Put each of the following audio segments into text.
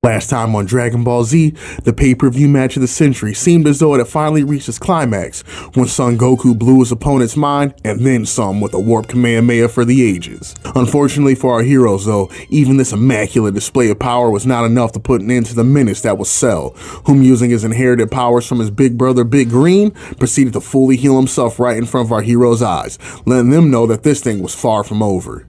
Last time on Dragon Ball Z, the pay-per-view match of the century seemed as though it had finally reached its climax when Son Goku blew his opponent's mind and then some with a warp Kamehameha for the ages. Unfortunately for our heroes though, even this immaculate display of power was not enough to put an end to the menace that was Cell, whom using his inherited powers from his big brother Big Green, proceeded to fully heal himself right in front of our heroes' eyes, letting them know that this thing was far from over.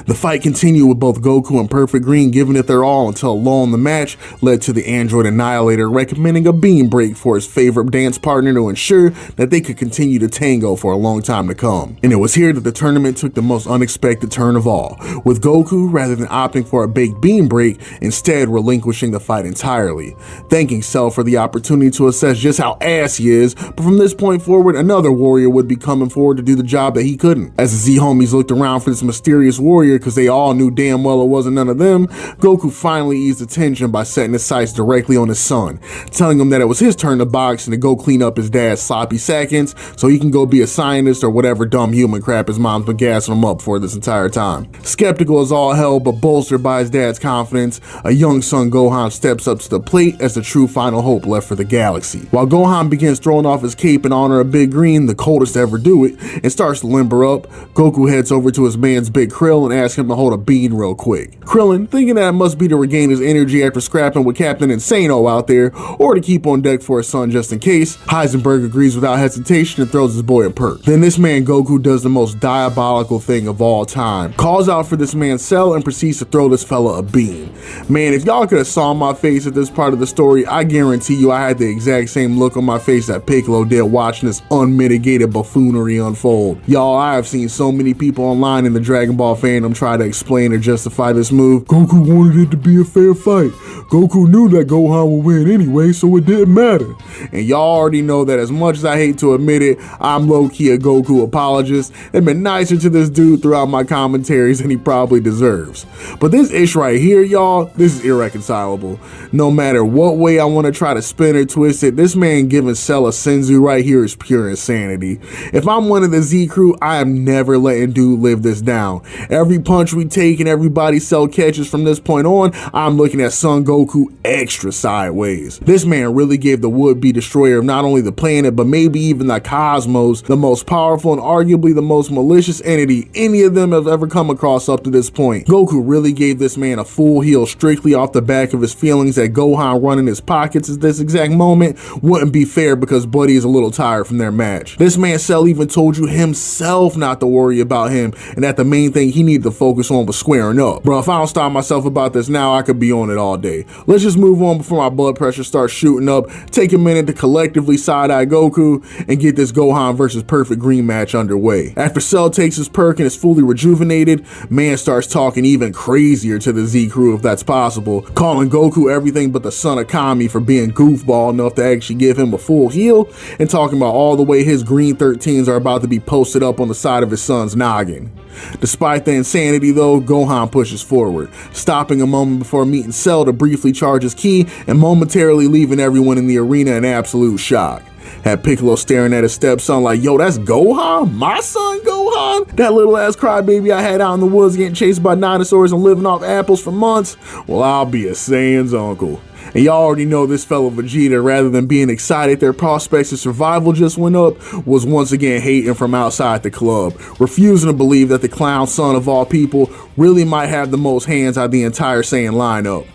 The fight continued with both Goku and Perfect Green giving it their all until a lull in the match led to the android Annihilator recommending a beam break for his favorite dance partner to ensure that they could continue to tango for a long time to come. And it was here that the tournament took the most unexpected turn of all, with Goku, rather than opting for a baked beam break, instead relinquishing the fight entirely, thanking Cell for the opportunity to assess just how ass he is, but from this point forward another warrior would be coming forward to do the job that he couldn't. As the Z homies looked around for this mysterious warrior because they all knew damn well it wasn't none of them, Goku finally eased the tension by setting his sights directly on his son, telling him that it was his turn to box and to go clean up his dad's sloppy seconds so he can go be a scientist or whatever dumb human crap his mom's been gassing him up for this entire time. Skeptical as all hell but bolstered by his dad's confidence, a young Son Gohan steps up to the plate as the true final hope left for the galaxy. While Gohan begins throwing off his cape in honor of Big Green, the coldest to ever do it, and starts to limber up, Goku heads over to his man's Big Krill and asks him to hold a bean real quick. Krillin, thinking that it must be to regain his energy after scrapping with Captain Insano out there, or to keep on deck for his son just in case, Heisenberg agrees without hesitation and throws his boy a perk. Then this man Goku does the most diabolical thing of all time, calls out for this man Cell and proceeds to throw this fella a bean. Man, if y'all could have saw my face at this part of the story, I guarantee you I had the exact same look on my face that Piccolo did watching this unmitigated buffoonery unfold. Y'all, I have seen so many people online in the Dragon Ball fandom try to explain or justify this move. Goku wanted it to be a fair fight. Goku knew that Gohan would win anyway, so it didn't matter. And y'all already know that as much as I hate to admit it, I'm low-key a Goku apologist and been nicer to this dude throughout my commentaries than he probably deserves. But this ish right here, y'all, this is irreconcilable. No matter what way I want to try to spin or twist it, this man giving Cell a senzu right here is pure insanity. If I'm one of the Z crew, I am never letting dude live this down. Every punch we take and everybody Cell catches from this point on, I'm looking at Son Goku extra sideways. This man really gave the would-be destroyer of not only the planet but maybe even the cosmos the most powerful and arguably the most malicious entity any of them have ever come across up to this point. Goku really gave this man a full heal strictly off the back of his feelings that Gohan running his pockets at this exact moment wouldn't be fair because Buddy is a little tired from their match. This man Cell even told you himself not to worry about him and that the main thing he needed to focus on was squaring up. Bro, if I don't stop myself about this now, I could be on it all day. Let's just move on before my blood pressure starts shooting up, take a minute to collectively side-eye Goku, and get this Gohan versus Perfect Green match underway. After Cell takes his perk and is fully rejuvenated, man starts talking even crazier to the Z crew if that's possible, calling Goku everything but the son of Kami for being goofball enough to actually give him a full heal, and talking about all the way his green 13s are about to be posted up on the side of his son's noggin. Despite the insanity though, Gohan pushes forward, stopping a moment before meeting Cell to briefly charge his ki and momentarily leaving everyone in the arena in absolute shock. Had Piccolo staring at his stepson like, yo, that's Gohan? My son Gohan? That little ass crybaby I had out in the woods getting chased by dinosaurs and living off apples for months? Well, I'll be a Saiyan's uncle. And y'all already know this fellow Vegeta, rather than being excited their prospects of survival just went up, was once again hating from outside the club, refusing to believe that the clown son of all people really might have the most hands out of the entire Saiyan lineup.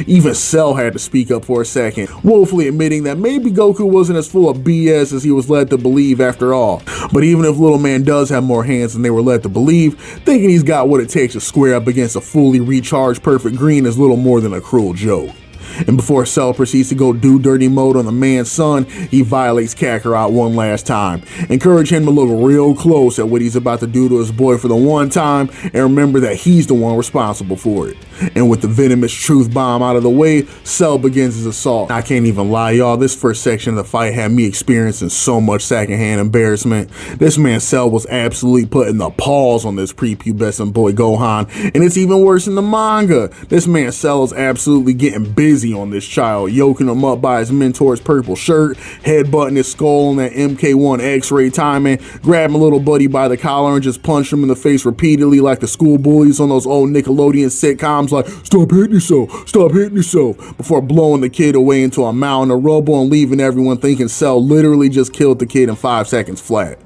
Even Cell had to speak up for a second, woefully admitting that maybe Goku wasn't as full of BS as he was led to believe after all. But even if little man does have more hands than they were led to believe, thinking he's got what it takes to square up against a fully recharged Perfect Green is little more than a cruel joke. And before Cell proceeds to go do dirty mode on the man's son, he violates Kakarot one last time, encouraging him to look real close at what he's about to do to his boy for the one time and remember that he's the one responsible for it. And with the venomous truth bomb out of the way, Cell begins his assault. I can't even lie, y'all, this first section of the fight had me experiencing so much secondhand embarrassment. This man Cell was absolutely putting the paws on this prepubescent boy Gohan, and it's even worse in the manga. This man Cell is absolutely getting busy on this child, yoking him up by his mentor's purple shirt, headbutting his skull on that MK1 X-ray timing, grabbing little buddy by the collar and just punching him in the face repeatedly like the school bullies on those old Nickelodeon sitcoms Gohan's like, stop hitting yourself, before blowing the kid away into a mountain of rubble and leaving everyone thinking Cell literally just killed the kid in 5 seconds flat.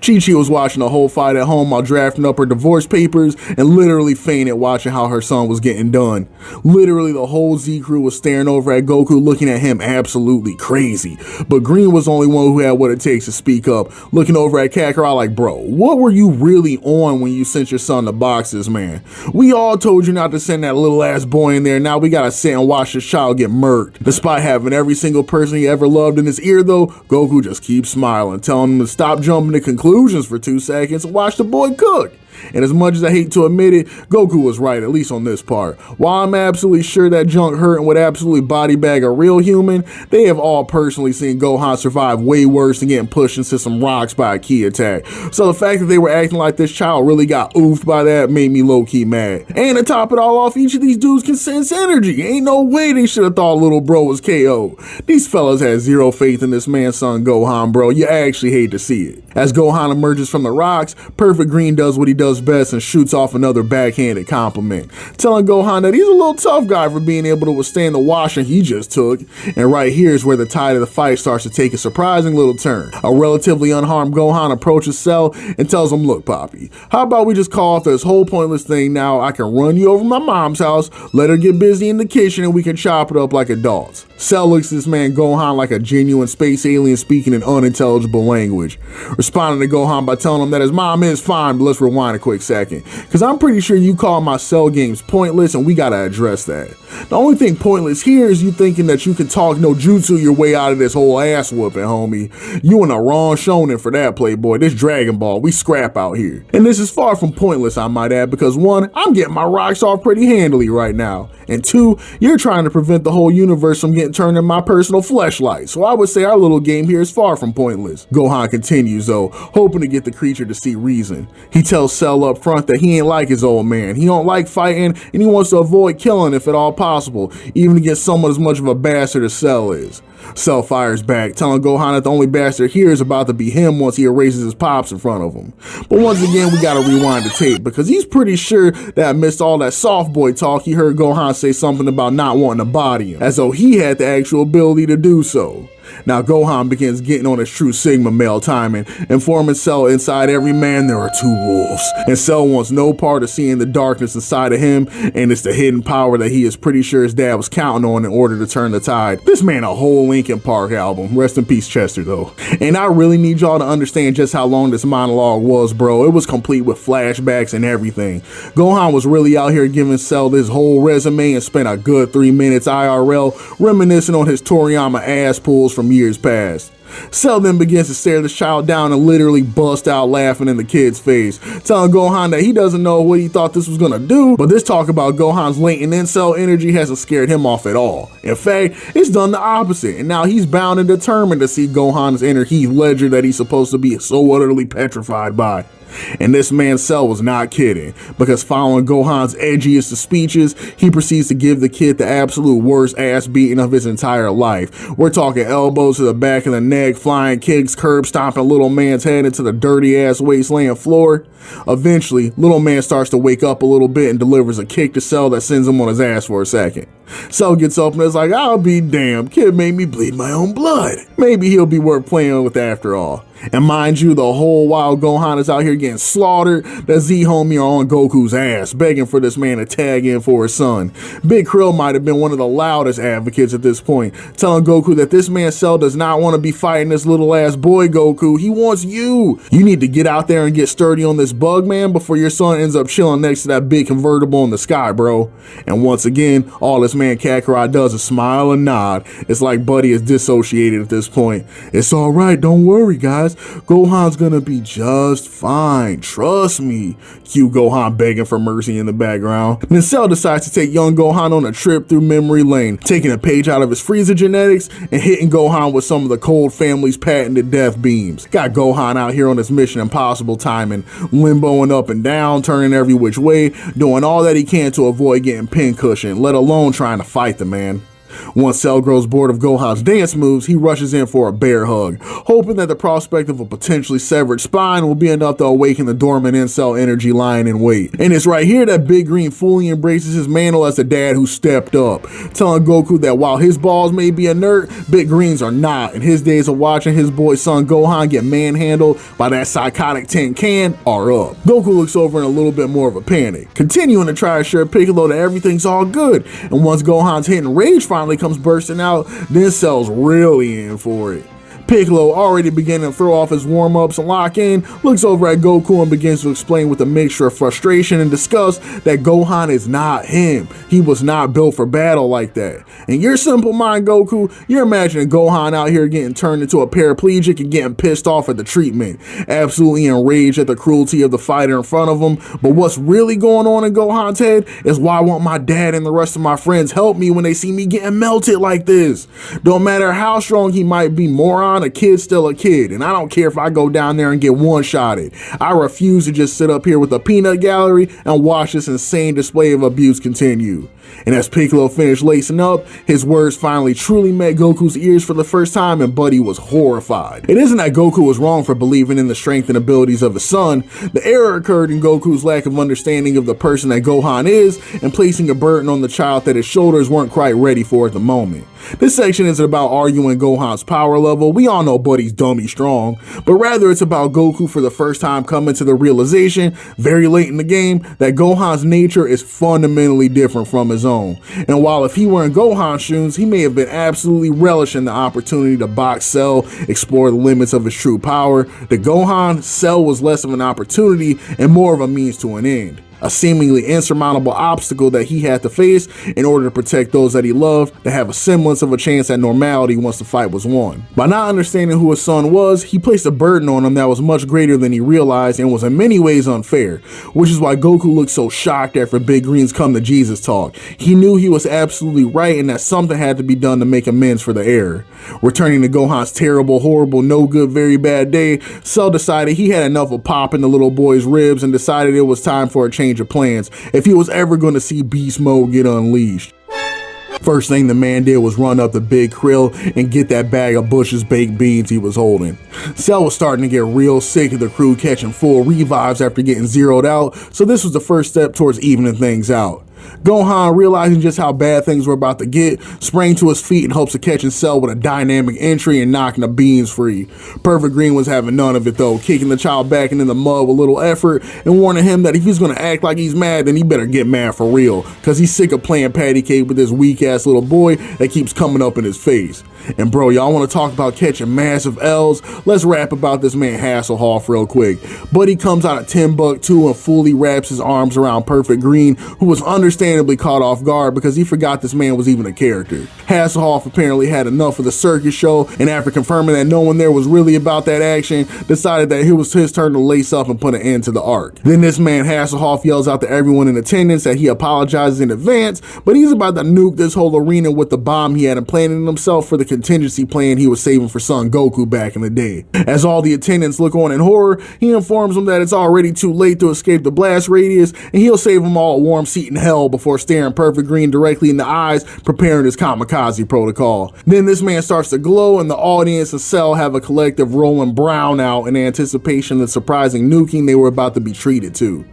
Chi-Chi was watching the whole fight at home while drafting up her divorce papers and literally fainted watching how her son was getting done. Literally the whole Z crew was staring over at Goku looking at him absolutely crazy. But Green was the only one who had what it takes to speak up, looking over at Kakarot like, bro, what were you really on when you sent your son to boxes, man? We all told you not to send that little ass boy in there, now we gotta sit and watch this child get murked. Despite having every single person he ever loved in his ear though, Goku just keeps smiling, telling him to stop jumping to conclusions for 2 seconds and watch the boy cook. And as much as I hate to admit it, Goku was right, at least on this part. While I'm absolutely sure that junk hurting would absolutely body bag a real human, they have all personally seen Gohan survive way worse than getting pushed into some rocks by a ki attack. So the fact that they were acting like this child really got oofed by that made me low-key mad. And to top it all off, each of these dudes can sense energy. Ain't no way they should have thought little bro was KO. These fellas had zero faith in this man's son Gohan, bro. You actually hate to see it. As Gohan emerges from the rocks, Perfect Green does what he does best and shoots off another backhanded compliment, telling Gohan that he's a little tough guy for being able to withstand the washing he just took. And right here is where the tide of the fight starts to take a surprising little turn. A relatively unharmed Gohan approaches Cell and tells him, look Poppy, how about we just call off this whole pointless thing now? I can run you over to my mom's house, let her get busy in the kitchen, and we can chop it up like adults. Cell looks at this man Gohan like a genuine space alien speaking an unintelligible language, responding to Gohan by telling him that his mom is fine, but let's rewind a quick second, because I'm pretty sure you call my Cell games pointless and we gotta address that. The only thing pointless here is you thinking that you can talk no jutsu your way out of this whole ass whooping, homie. You in the wrong shonen for that, playboy. This Dragon Ball, we scrap out here. And this is far from pointless, I might add, because 1, I'm getting my rocks off pretty handily right now, and 2, you're trying to prevent the whole universe from getting turned into my personal fleshlight, so I would say our little game here is far from pointless. Gohan continues though, hoping to get the creature to see reason. He tells Cell up front that he ain't like his old man, he don't like fighting, and he wants to avoid killing if at all possible, even against someone as much of a bastard as Cell is. Cell fires back, telling Gohan that the only bastard here is about to be him once he erases his pops in front of him. But once again, we gotta rewind the tape, because he's pretty sure that amidst all that soft boy talk, he heard Gohan say something about not wanting to body him, as though he had the actual ability to do so. Now Gohan begins getting on his true Sigma male timing, informing Cell inside every man there are 2 wolves, and Cell wants no part of seeing the darkness inside of him, and it's the hidden power that he is pretty sure his dad was counting on in order to turn the tide. This man a whole Linkin Park album, rest in peace Chester though. And I really need y'all to understand just how long this monologue was, bro. It was complete with flashbacks and everything. Gohan was really out here giving Cell this whole resume and spent a good 3 minutes IRL reminiscing on his Toriyama ass pulls from years past. Cell then begins to stare the child down and literally bust out laughing in the kid's face, telling Gohan that he doesn't know what he thought this was gonna do, but this talk about Gohan's latent incel energy hasn't scared him off at all. In fact, it's done the opposite, and now he's bound and determined to see Gohan's inner Heath Ledger that he's supposed to be so utterly petrified by. And this man Cell was not kidding, because following Gohan's edgiest of speeches, he proceeds to give the kid the absolute worst ass beating of his entire life. We're talking elbows to the back of the neck, flying kicks, curb stomping little man's head into the dirty ass wasteland floor. Eventually, little man starts to wake up a little bit and delivers a kick to Cell that sends him on his ass for a second. Cell gets up and is like, I'll be damned, kid made me bleed my own blood. Maybe he'll be worth playing with after all. And mind you, the whole while Gohan is out here getting slaughtered, the Z homie are on Goku's ass, begging for this man to tag in for his son. Big Krill might have been one of the loudest advocates at this point, telling Goku that this man Cell does not want to be fighting this little ass boy Goku, he wants you. You need to get out there and get sturdy on this bug man before your son ends up chilling next to that big convertible in the sky, bro. And once again, all this man Kakarot does is smile and nod. It's like Buddy is dissociated at this point. It's alright, don't worry guys. Gohan's gonna be just fine, trust me. Cue Gohan begging for mercy in the background. Then Cell decides to take young Gohan on a trip through memory lane, taking a page out of his Frieza genetics and hitting Gohan with some of the Cold family's patented death beams. Got Gohan out here on his Mission Impossible timing, limboing up and down, turning every which way, doing all that he can to avoid getting pincushioned, let alone trying to fight the man. Once Cell grows bored of Gohan's dance moves, he rushes in for a bear hug, hoping that the prospect of a potentially severed spine will be enough to awaken the dormant incel energy lying in wait. And it's right here that Big Green fully embraces his mantle as the dad who stepped up, telling Goku that while his balls may be inert, Big Greens are not, and his days of watching his boy son Gohan get manhandled by that psychotic tin can are up. Goku looks over in a little bit more of a panic, continuing to try to assure Piccolo that everything's all good, and once Gohan's hidden rage finally comes bursting out, then Cell's really in for it. Piccolo, already beginning to throw off his warm-ups and lock in, looks over at Goku and begins to explain with a mixture of frustration and disgust that Gohan is not him. He was not built for battle like that. In your simple mind, Goku, you're imagining Gohan out here getting turned into a paraplegic and getting pissed off at the treatment, absolutely enraged at the cruelty of the fighter in front of him. But what's really going on in Gohan's head is why won't my dad and the rest of my friends help me when they see me getting melted like this? Don't matter how strong he might be, moron, a kid's still a kid, and I don't care if I go down there and get one-shotted. I refuse to just sit up here with a peanut gallery and watch this insane display of abuse continue. And as Piccolo finished lacing up, his words finally truly met Goku's ears for the first time, and Buddy was horrified. It isn't that Goku was wrong for believing in the strength and abilities of his son. The error occurred in Goku's lack of understanding of the person that Gohan is and placing a burden on the child that his shoulders weren't quite ready for at the moment. This section isn't about arguing Gohan's power level, we all know Buddy's dummy strong, but rather it's about Goku for the first time coming to the realization, very late in the game, that Gohan's nature is fundamentally different from his own. And while if he were in Gohan's shoes, he may have been absolutely relishing the opportunity to box Cell, explore the limits of his true power, to Gohan, Cell was less of an opportunity and more of a means to an end. A seemingly insurmountable obstacle that he had to face in order to protect those that he loved, to have a semblance of a chance at normality once the fight was won. By not understanding who his son was, he placed a burden on him that was much greater than he realized and was in many ways unfair, which is why Goku looked so shocked after Big Green's come to Jesus talk. He knew he was absolutely right and that something had to be done to make amends for the error. Returning to Gohan's terrible, horrible, no good, very bad day, Cell decided he had enough of popping the little boy's ribs and decided it was time for a change of plans if he was ever going to see beast mode get unleashed. First thing the man did was run up to Big Krill and get that bag of Bush's baked beans he was holding. Cell was starting to get real sick of the crew catching full revives after getting zeroed out, so this was the first step towards evening things out. Gohan, realizing just how bad things were about to get, sprang to his feet in hopes of catching Cell with a dynamic entry and knocking the beans free. Perfect Green was having none of it though, kicking the child back into the mud with little effort and warning him that if he's gonna act like he's mad, then he better get mad for real, cause he's sick of playing patty cake with this weak ass little boy that keeps coming up in his face. And bro, y'all wanna talk about catching massive L's? Let's rap about this man Hasselhoff real quick. Buddy comes out of Timbuktu and fully wraps his arms around Perfect Green, who was understandably caught off guard because he forgot this man was even a character. Hasselhoff apparently had enough of the circus show, and after confirming that no one there was really about that action, decided that it was his turn to lace up and put an end to the arc. Then this man Hasselhoff yells out to everyone in attendance that he apologizes in advance, but he's about to nuke this whole arena with the bomb he had implanted in himself for the contingency plan he was saving for son Goku back in the day. As all the attendants look on in horror, he informs them that it's already too late to escape the blast radius, and he'll save them all a warm seat in hell before staring Perfect Green directly in the eyes, preparing his kamikaze protocol. Then this man starts to glow, and the audience and Cell have a collective rolling brown out in anticipation of the surprising nuking they were about to be treated to.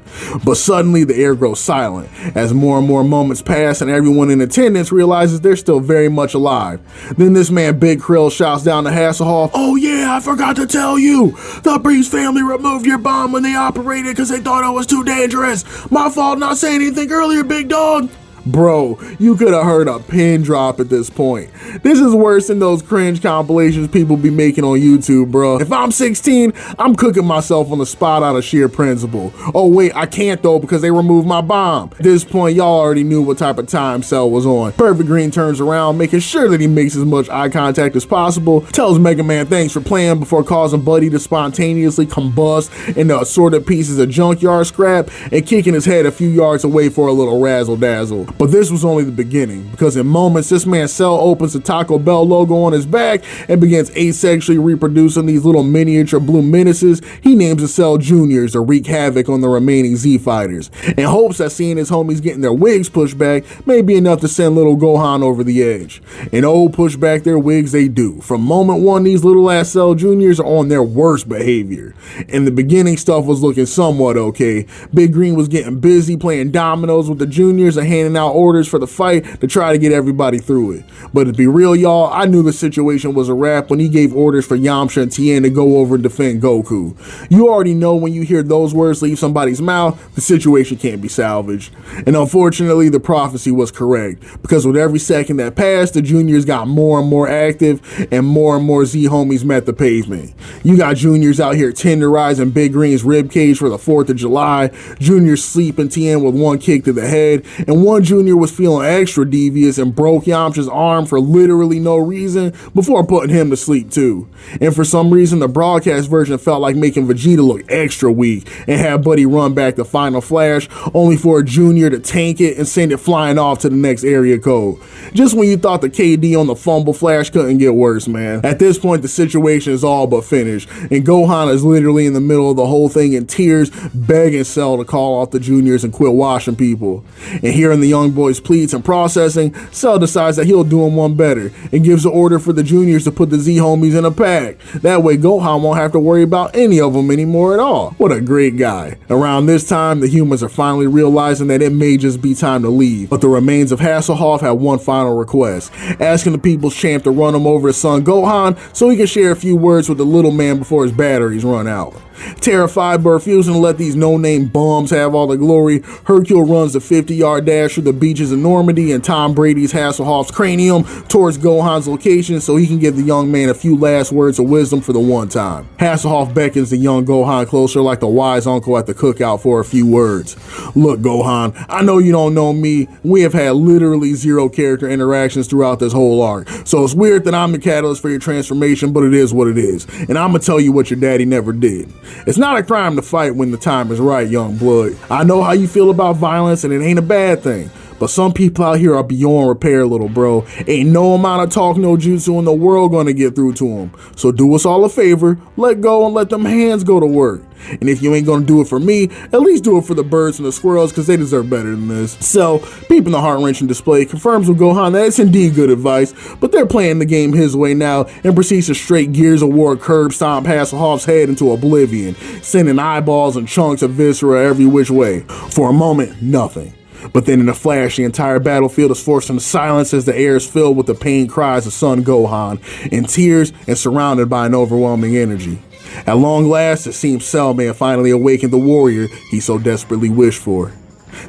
But suddenly the air grows silent as more and more moments pass and everyone in attendance realizes they're still very much alive. Then this man Big Krill shouts down to Hasselhoff, "Oh yeah, I forgot to tell you, the Breeze family removed your bomb when they operated because they thought it was too dangerous. My fault not saying anything earlier, big dog." Bro, you could have heard a pin drop at this point. This is worse than those cringe compilations people be making on YouTube, bro. If I'm 16, I'm cooking myself on the spot out of sheer principle. Oh wait, I can't though because they removed my bomb. At this point, y'all already knew what type of time Cell was on. Perfect Green turns around, making sure that he makes as much eye contact as possible, tells Mega Man thanks for playing before causing Buddy to spontaneously combust into assorted pieces of junkyard scrap and kicking his head a few yards away for a little razzle dazzle. But this was only the beginning, because in moments this man Cell opens the Taco Bell logo on his back and begins asexually reproducing these little miniature blue menaces he names the Cell Juniors to wreak havoc on the remaining Z fighters, in hopes that seeing his homies getting their wigs pushed back may be enough to send little Gohan over the edge. And push back their wigs they do. From moment one, these little ass Cell Juniors are on their worst behavior. In the beginning, stuff was looking somewhat okay. Big Green was getting busy playing dominoes with the Juniors and handing out orders for the fight to try to get everybody through it. But to be real, y'all, I knew the situation was a wrap when he gave orders for Yamcha and Tien to go over and defend Goku. You already know when you hear those words leave somebody's mouth, the situation can't be salvaged. And unfortunately, the prophecy was correct, because with every second that passed, the Juniors got more and more active and more Z homies met the pavement. You got Juniors out here tenderizing Big Green's ribcage for the 4th of July, Juniors sleeping Tien with one kick to the head, and one Junior was feeling extra devious and broke Yamcha's arm for literally no reason before putting him to sleep too. And for some reason, the broadcast version felt like making Vegeta look extra weak and had Buddy run back the final flash, only for a Junior to tank it and send it flying off to the next area code. Just when you thought the KD on the fumble flash couldn't get worse, man. At this point, the situation is all but finished, and Gohan is literally in the middle of the whole thing in tears, begging Cell to call off the Juniors and quit washing people. And hearing the young boy's pleads and processing, Cell decides that he'll do him one better and gives the order for the Juniors to put the Z homies in a pack. That way Gohan won't have to worry about any of them anymore at all. What a great guy. Around this time, the humans are finally realizing that it may just be time to leave, but the remains of Hasselhoff had one final request, asking the People's Champ to run him over his son Gohan so he can share a few words with the little man before his batteries run out. Terrified but refusing to let these no-name bums have all the glory, Hercule runs the 50-yard dash through the beaches of Normandy and Tom Brady's Hasselhoff's cranium towards Gohan's location so he can give the young man a few last words of wisdom for the one time. Hasselhoff beckons the young Gohan closer like the wise uncle at the cookout for a few words. Look, Gohan, I know you don't know me. We have had literally zero character interactions throughout this whole arc, so it's weird that I'm the catalyst for your transformation, but it is what it is, and I'm gonna tell you what your daddy never did. It's not a crime to fight when the time is right, young blood. I know how you feel about violence, and it ain't a bad thing. But some people out here are beyond repair, little bro. Ain't no amount of talk no jutsu in the world gonna get through to them. So do us all a favor, let go and let them hands go to work. And if you ain't gonna do it for me, at least do it for the birds and the squirrels, because they deserve better than this. So, peeping the heart-wrenching display confirms with Gohan that it's indeed good advice, but they're playing the game his way now and proceeds to straight Gears of War curb stomp Hasselhoff's head into oblivion, sending eyeballs and chunks of viscera every which way. For a moment, nothing. But then in a flash, the entire battlefield is forced into silence as the air is filled with the pain cries of son Gohan, in tears and surrounded by an overwhelming energy. At long last, it seems Cell may have finally awakened the warrior he so desperately wished for.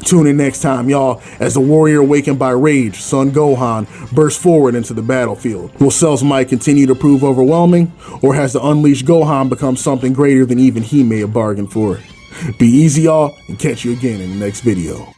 Tune in next time, y'all, as the warrior awakened by rage, son Gohan, bursts forward into the battlefield. Will Cell's might continue to prove overwhelming, or has the unleashed Gohan become something greater than even he may have bargained for? Be easy, y'all, and catch you again in the next video.